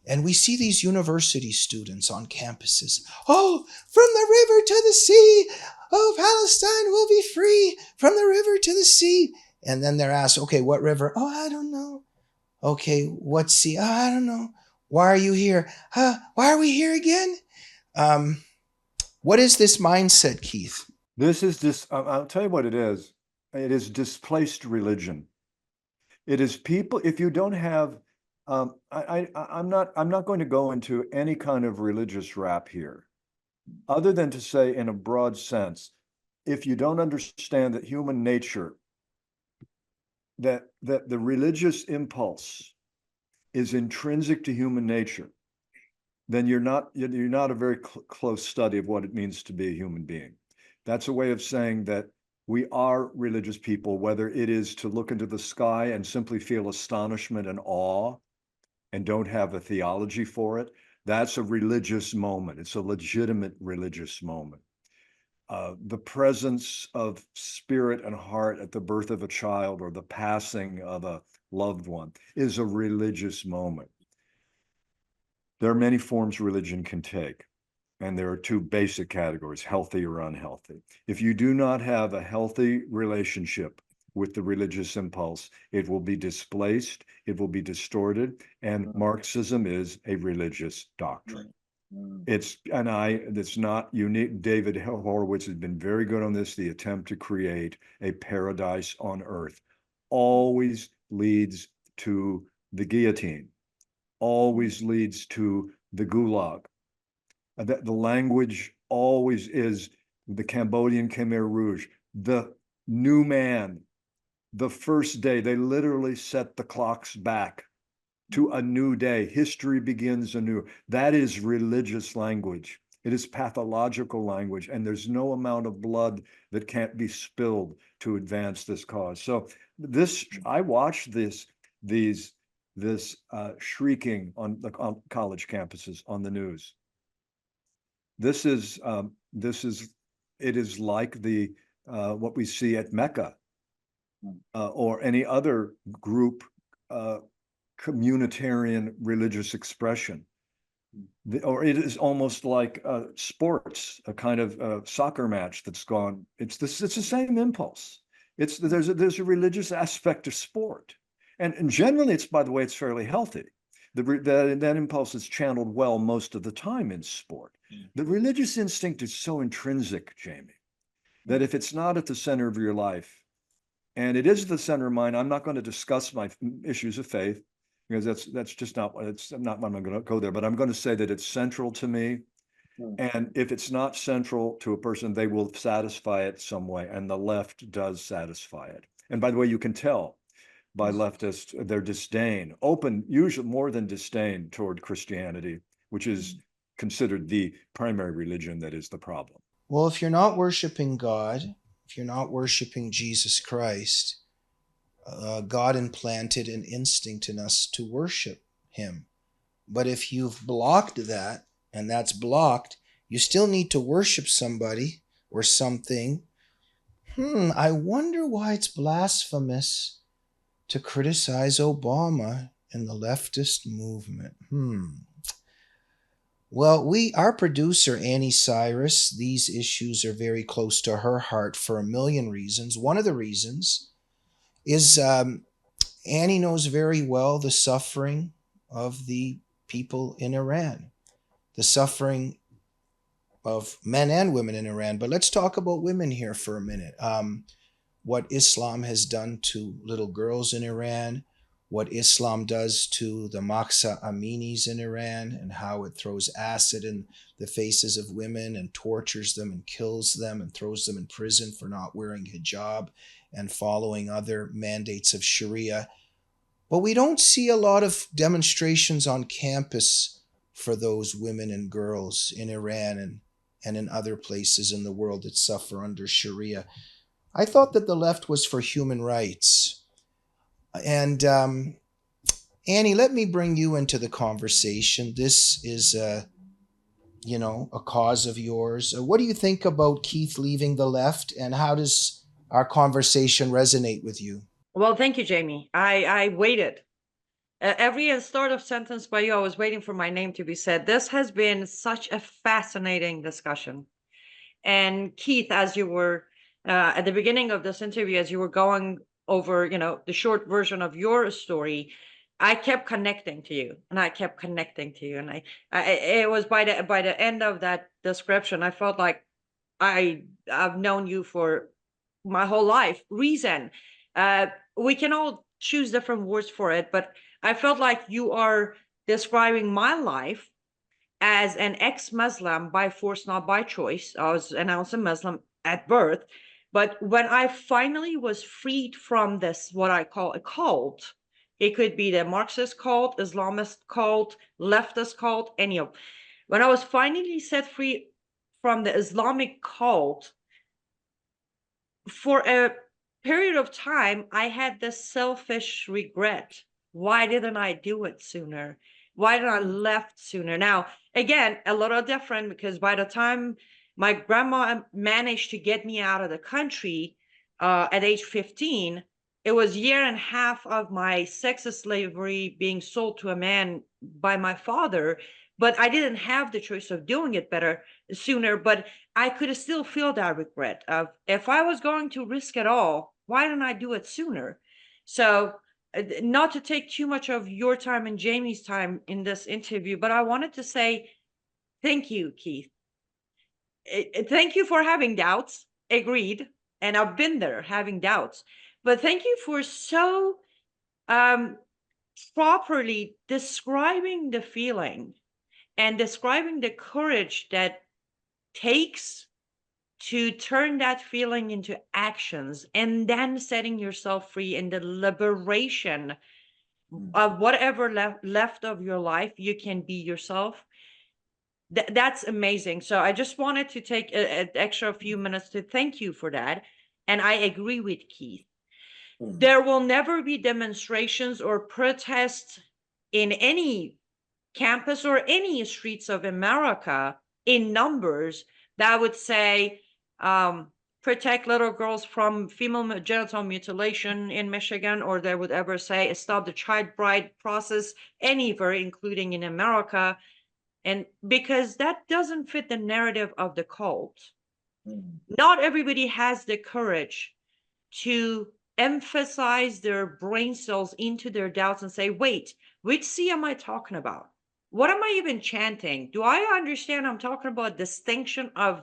And we see these university students on campuses. Oh, from the river to the sea. Oh, Palestine will be free from the river to the sea. And then they're asked, okay, what river? Oh, I don't know. Okay, what sea? Oh, I don't know. Why are you here? Why are we here again? What is this mindset, Keith? This is I'll tell you what it is. It is displaced religion. It is people, if you don't have I'm not going to go into any kind of religious rap here, other than to say, in a broad sense, if you don't understand that human nature, that the religious impulse is intrinsic to human nature, then you're not a very close study of what it means to be a human being. That's a way of saying that we are religious people, whether it is to look into the sky and simply feel astonishment and awe and don't have a theology for it. That's a religious moment. It's a legitimate religious moment. The presence of spirit and heart at the birth of a child or the passing of a loved one is a religious moment. There are many forms religion can take, and there are two basic categories, healthy or unhealthy. If you do not have a healthy relationship with the religious impulse, it will be displaced, it will be distorted, and Marxism is a religious doctrine. It's not unique. David Horowitz has been very good on this. The attempt to create a paradise on earth always leads to the guillotine, always leads to the gulag. The language always is the Cambodian Khmer Rouge, the new man, the first day. They literally set the clocks back to a new day. History begins anew. That is religious language. It is pathological language, and there's no amount of blood that can't be spilled to advance this cause. So I watched this shrieking on college campuses on the news. It is like what we see at Mecca or any other group communitarian religious expression. Or it is almost like sports, a kind of soccer match that's gone. It's the same impulse. There's a religious aspect of sport, and generally, by the way, it's fairly healthy. That impulse is channeled well most of the time in sport. The religious instinct is so intrinsic, Jamie, that if it's not at the center of your life, and it is the center of mine, I'm not going to discuss my issues of faith, because that's just not what I'm going to go there, but I'm going to say that it's central to me. And if it's not central to a person, they will satisfy it some way, and the left does satisfy it. And by the way, you can tell by leftists their disdain, open, usually more than disdain, toward Christianity, which is considered the primary religion that is the problem. Well, if you're not worshiping God, if you're not worshiping Jesus Christ, God implanted an instinct in us to worship him. But if you've blocked that, and that's blocked, you still need to worship somebody or something. I wonder why it's blasphemous to criticize Obama and the leftist movement. Well, our producer, Annie Cyrus, these issues are very close to her heart for a million reasons. One of the reasons is Annie knows very well the suffering of the people in Iran, the suffering of men and women in Iran. But let's talk about women here for a minute. What Islam has done to little girls in Iran, what Islam does to the Mahsa Aminis in Iran, and how it throws acid in the faces of women and tortures them and kills them and throws them in prison for not wearing hijab and following other mandates of Sharia. But we don't see a lot of demonstrations on campus for those women and girls in Iran and in other places in the world that suffer under Sharia. I thought that the left was for human rights. And Annie, let me bring you into the conversation. This is a cause of yours. What do you think about Keith leaving the left, and how does our conversation resonate with you? Well, thank you, Jamie. I waited. Every start of sentence by you, I was waiting for my name to be said. This has been such a fascinating discussion. And Keith, as you were at the beginning of this interview, as you were going over, the short version of your story, I kept connecting to you, and I kept connecting to you, and it was by the end of that description, I felt like I've known you for my whole life. Reason, we can all choose different words for it, but I felt like you are describing my life as an ex-Muslim by force, not by choice. I was announced a Muslim at birth. But when I finally was freed from this, what I call a cult, it could be the Marxist cult, Islamist cult, leftist cult, any of. When I was finally set free from the Islamic cult, for a period of time, I had this selfish regret. Why didn't I do it sooner? Why didn't I left sooner? Now, again, a little different because by the time my grandma managed to get me out of the country at age 15, it was a year and a half of my sex slavery being sold to a man by my father. But I didn't have the choice of doing it better sooner. But I could still feel that regret of if I was going to risk it all, why didn't I do it sooner? So, not to take too much of your time and Jamie's time in this interview, but I wanted to say thank you, Keith. Thank you for having doubts. Agreed. And I've been there having doubts. But thank you for so properly describing the feeling and describing the courage that takes to turn that feeling into actions and then setting yourself free in the liberation of whatever left of your life, you can be yourself. That's amazing. So I just wanted to take an extra few minutes to thank you for that. And I agree with Keith. There will never be demonstrations or protests in any campus or any streets of America in numbers that would say protect little girls from female genital mutilation in Michigan, or they would ever say stop the child bride process anywhere, including in America. And because that doesn't fit the narrative of the cult. Not everybody has the courage to emphasize their brain cells into their doubts and say, wait, which C am I talking about? What am I even chanting? Do I understand I'm talking about distinction of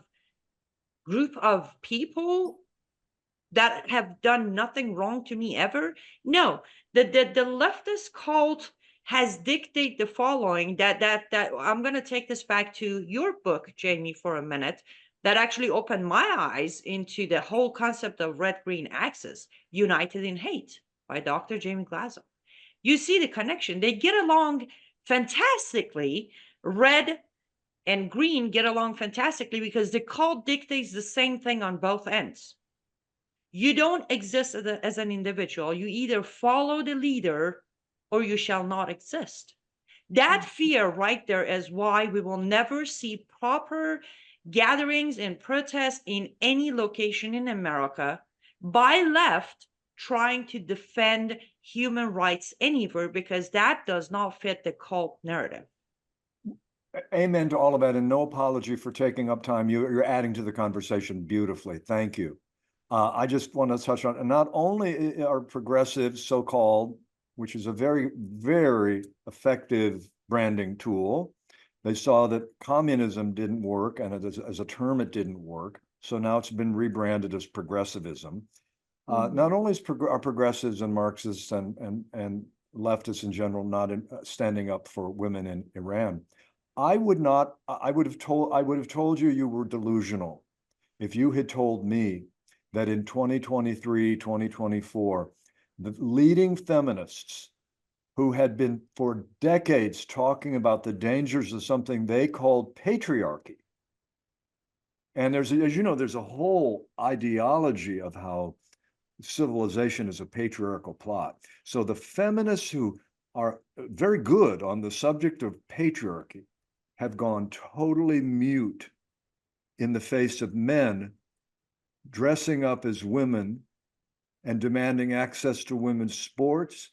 group of people that have done nothing wrong to me ever? No, the leftist cult has dictated the following that I'm going to take this back to your book, Jamie, for a minute, that actually opened my eyes into the whole concept of red-green axis, United in Hate by Dr. Jamie Glazov. You see the connection. They get along fantastically. Red and green get along fantastically because the cult dictates the same thing on both ends. You don't exist as an individual. You either follow the leader or you shall not exist. That fear right there is why we will never see proper gatherings and protests in any location in America by left trying to defend human rights anywhere, because that does not fit the cult narrative. Amen to all of that, and no apology for taking up time. You're adding to the conversation beautifully. Thank you. I just want to touch on, and not only are progressives so-called, which is a very, very effective branding tool. They saw that communism didn't work, and as a term, it didn't work. So now it's been rebranded as progressivism. Not only are progressives and Marxists and leftists in general not standing up for women in Iran, I would have told you were delusional if you had told me that in 2023, 2024, the leading feminists who had been for decades talking about the dangers of something they called patriarchy. And there's, as you know, there's a whole ideology of how civilization is a patriarchal plot. So the feminists who are very good on the subject of patriarchy have gone totally mute in the face of men dressing up as women and demanding access to women's sports,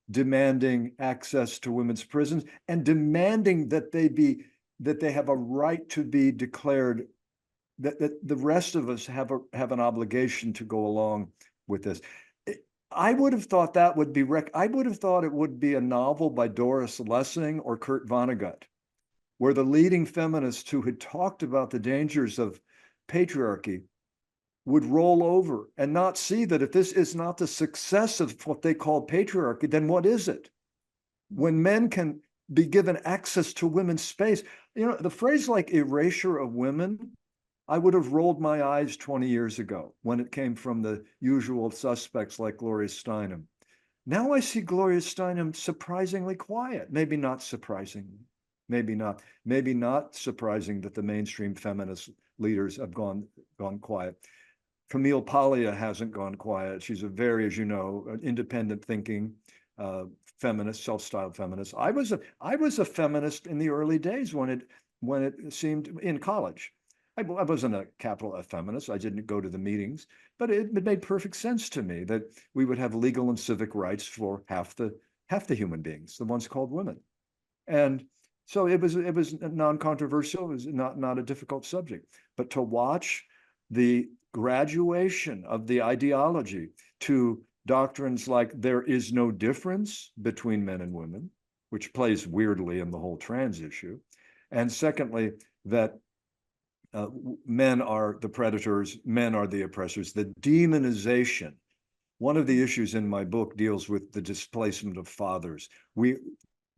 demanding access to women's prisons, and demanding that they have a right to be declared, that the rest of us have an obligation to go along with this. I would have thought that would be I would have thought it would be a novel by Doris Lessing or Kurt Vonnegut, where the leading feminists who had talked about the dangers of patriarchy would roll over and not see that if this is not the success of what they call patriarchy, then what is it? when men can be given access to women's space. You know, the phrase like erasure of women, I would have rolled my eyes 20 years ago when it came from the usual suspects like Gloria Steinem. Now I see Gloria Steinem surprisingly quiet. Maybe not surprisingly. Maybe not surprising that the mainstream feminist leaders have gone quiet. Camille Paglia hasn't gone quiet. She's a very, as you know, an independent thinking feminist, self-styled feminist. I was a feminist in the early days when it seemed in college. I wasn't a capital F feminist. I didn't go to the meetings, but it made perfect sense to me that we would have legal and civic rights for half the human beings, the ones called women. And so it was non-controversial. It was not a difficult subject. But to watch the graduation of the ideology to doctrines like there is no difference between men and women, which plays weirdly in the whole trans issue, and secondly, that men are the predators, men are the oppressors, the demonization. One of the issues in my book deals with the displacement of fathers. We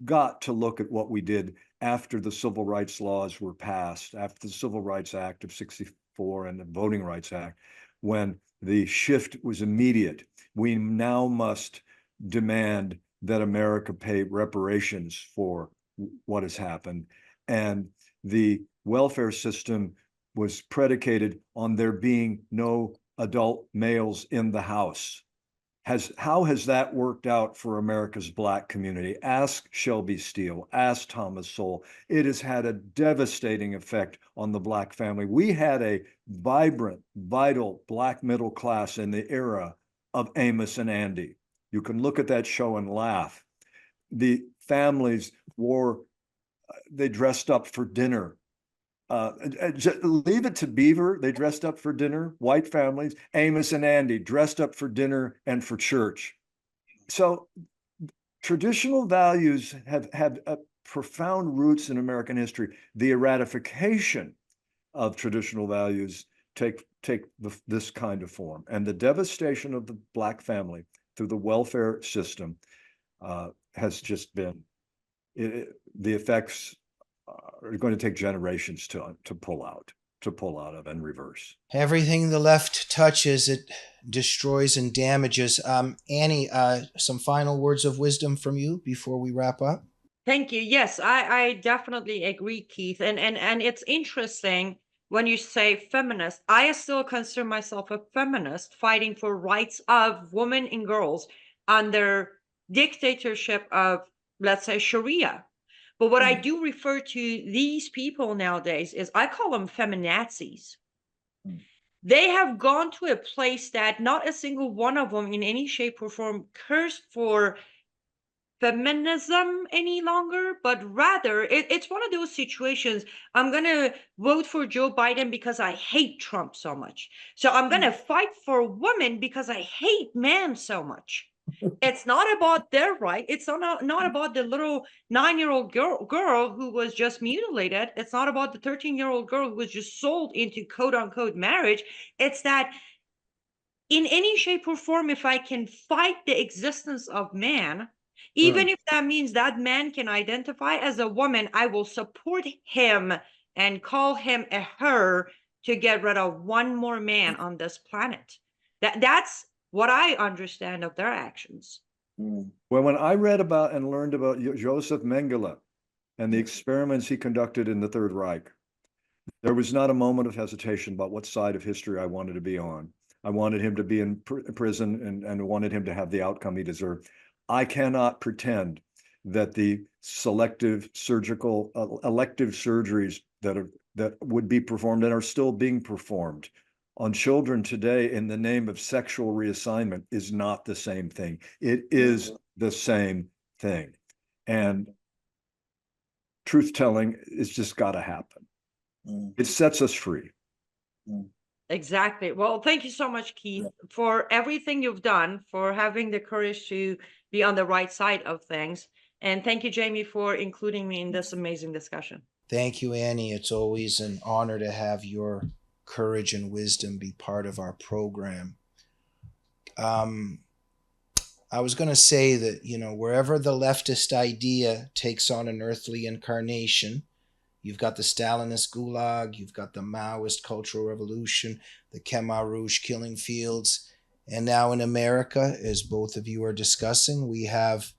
got to look at what we did after the civil rights laws were passed, after the Civil Rights Act of '64 and the Voting Rights Act, when the shift was immediate. We now must demand that America pay reparations for what has happened. And the welfare system was predicated on there being no adult males in the house. How has that worked out for America's Black community? Ask Shelby Steele, ask Thomas Sowell. It has had a devastating effect on the Black family. We had a vibrant, vital Black middle class in the era of Amos and Andy. You can look at that show and laugh. The families they dressed up for dinner. Leave it to Beaver. They dressed up for dinner, white families. Amos and Andy dressed up for dinner and for church. So traditional values have had profound roots in American history. The eradication of traditional values take this kind of form. And the devastation of the Black family through the welfare system has just been, the effects are going to take generations to pull out of and reverse. Everything the left touches, it destroys and damages. Annie, some final words of wisdom from you before we wrap up? Thank you. Yes, I definitely agree, Keith. And it's interesting when you say feminist. I still consider myself a feminist fighting for rights of women and girls under dictatorship of, let's say, Sharia. But what I do refer to these people nowadays is I call them feminazis. They have gone to a place that not a single one of them in any shape or form cares for feminism any longer, but rather it's one of those situations. I'm going to vote for Joe Biden because I hate Trump so much. So I'm going to fight for women because I hate men so much. It's not about their right. It's not about the little 9-year-old girl who was just mutilated. It's not about the 13-year-old girl who was just sold into quote unquote marriage. It's that in any shape or form, if I can fight the existence of man, even if that means that man can identify as a woman, I will support him and call him a her to get rid of one more man on this planet. That's what I understand of their actions. Well, when I read about and learned about Joseph Mengele and the experiments he conducted in the Third Reich, there was not a moment of hesitation about what side of history I wanted to be on. I wanted him to be in prison and wanted him to have the outcome he deserved. I cannot pretend that the selective surgical elective surgeries that would be performed and are still being performed on children today in the name of sexual reassignment is not the same thing. It is the same thing. And truth-telling is just got to happen. It sets us free. Exactly. Well, thank you so much, Keith, for everything you've done, for having the courage to be on the right side of things. And thank you, Jamie, for including me in this amazing discussion. Thank you, Annie. It's always an honor to have your courage and wisdom be part of our program. I was going to say that, wherever the leftist idea takes on an earthly incarnation, you've got the Stalinist gulag, you've got the Maoist Cultural Revolution, the Khmer Rouge killing fields, and now in America, as both of you are discussing, we have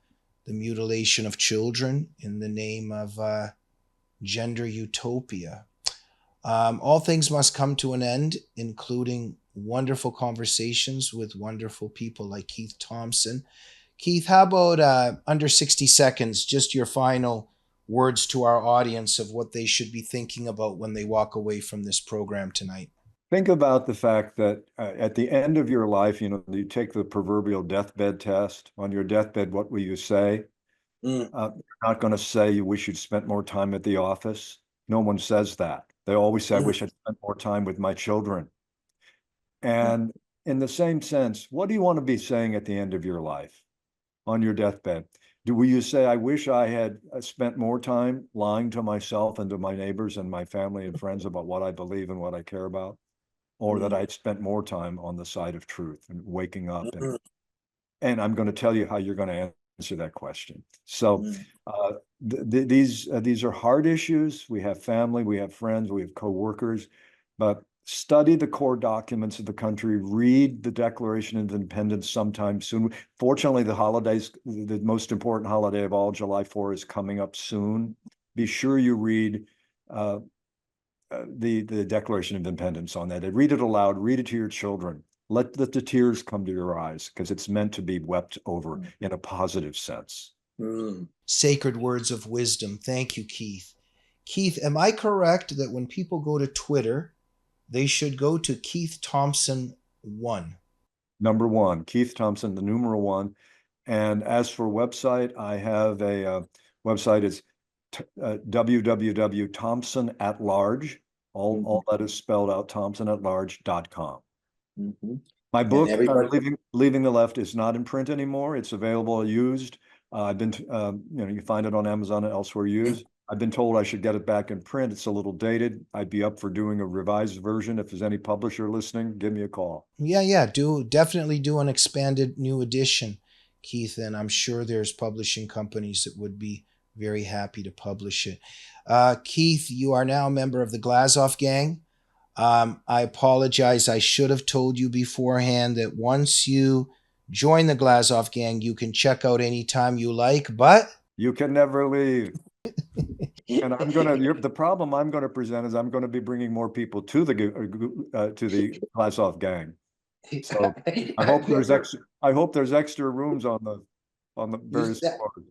the mutilation of children in the name of gender utopia. All things must come to an end, including wonderful conversations with wonderful people like Keith Thompson. Keith, how about under 60 seconds, just your final words to our audience of what they should be thinking about when they walk away from this program tonight? Think about the fact that at the end of your life, you take the proverbial deathbed test. On your deathbed, what will you say? You're not going to say you wish you'd spent more time at the office. No one says that. They always say, I wish I'd spent more time with my children. And in the same sense, what do you want to be saying at the end of your life on your deathbed? Will you say, I wish I had spent more time lying to myself and to my neighbors and my family and friends about what I believe and what I care about? Or that I'd spent more time on the side of truth and waking up? And I'm going to tell you how you're going to answer that question. So these are hard issues. We have family, we have friends, we have coworkers, but study the core documents of the country, read the Declaration of Independence sometime soon. Fortunately, the holidays, the most important holiday of all, July 4th, is coming up soon. Be sure you read the Declaration of Independence on that. And read it aloud, read it to your children. Let the tears come to your eyes, because it's meant to be wept over in a positive sense. Sacred words of wisdom. Thank you, Keith. Keith, am I correct that when people go to Twitter, they should go to Keith Thompson 1? Number 1, Keith Thompson, the numeral 1. And as for website, I have a website. It's www.thompsonatlarge, all that is spelled out, thompsonatlarge.com. My book, Leaving the Left, is not in print anymore. It's available used. I've been, you can find it on Amazon and elsewhere used. I've been told I should get it back in print. It's a little dated. I'd be up for doing a revised version. If there's any publisher listening, give me a call. Yeah. Definitely do an expanded new edition, Keith. And I'm sure there's publishing companies that would be very happy to publish it. Keith, you are now a member of the Glazov Gang. I apologize. I should have told you beforehand that once you join the Glazov Gang, you can check out anytime you like, but you can never leave. And the problem I'm going to present is I'm going to be bringing more people to the Glazov Gang. So I hope there's extra rooms on the various floors.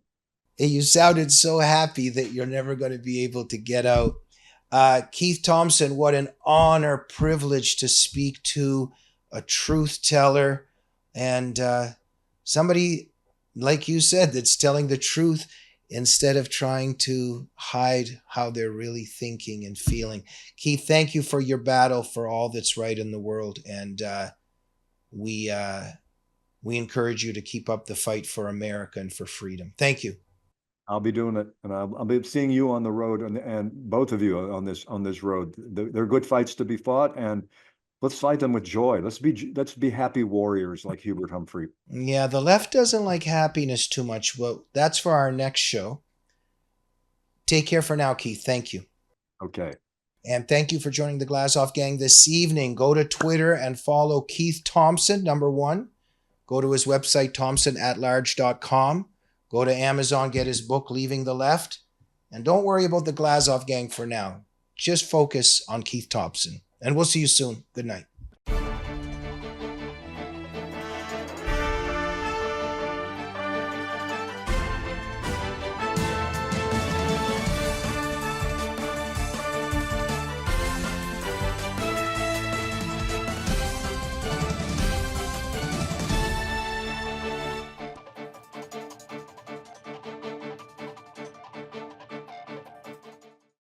You sounded so happy that you're never going to be able to get out. Keith Thompson, what an honor, privilege to speak to a truth teller and somebody, like you said, that's telling the truth instead of trying to hide how they're really thinking and feeling. Keith, thank you for your battle for all that's right in the world. And we encourage you to keep up the fight for America and for freedom. Thank you. I'll be doing it, and I'll be seeing you on the road, and both of you on this road. They're good fights to be fought, and let's fight them with joy. Let's be happy warriors like Hubert Humphrey. Yeah, the left doesn't like happiness too much. Well, that's for our next show. Take care for now, Keith. Thank you. Okay. And thank you for joining the Glazov Gang this evening. Go to Twitter and follow Keith Thompson, number 1. Go to his website, thompsonatlarge.com. Go to Amazon, get his book, Leaving the Left. And don't worry about the Glazov Gang for now. Just focus on Keith Thompson. And we'll see you soon. Good night.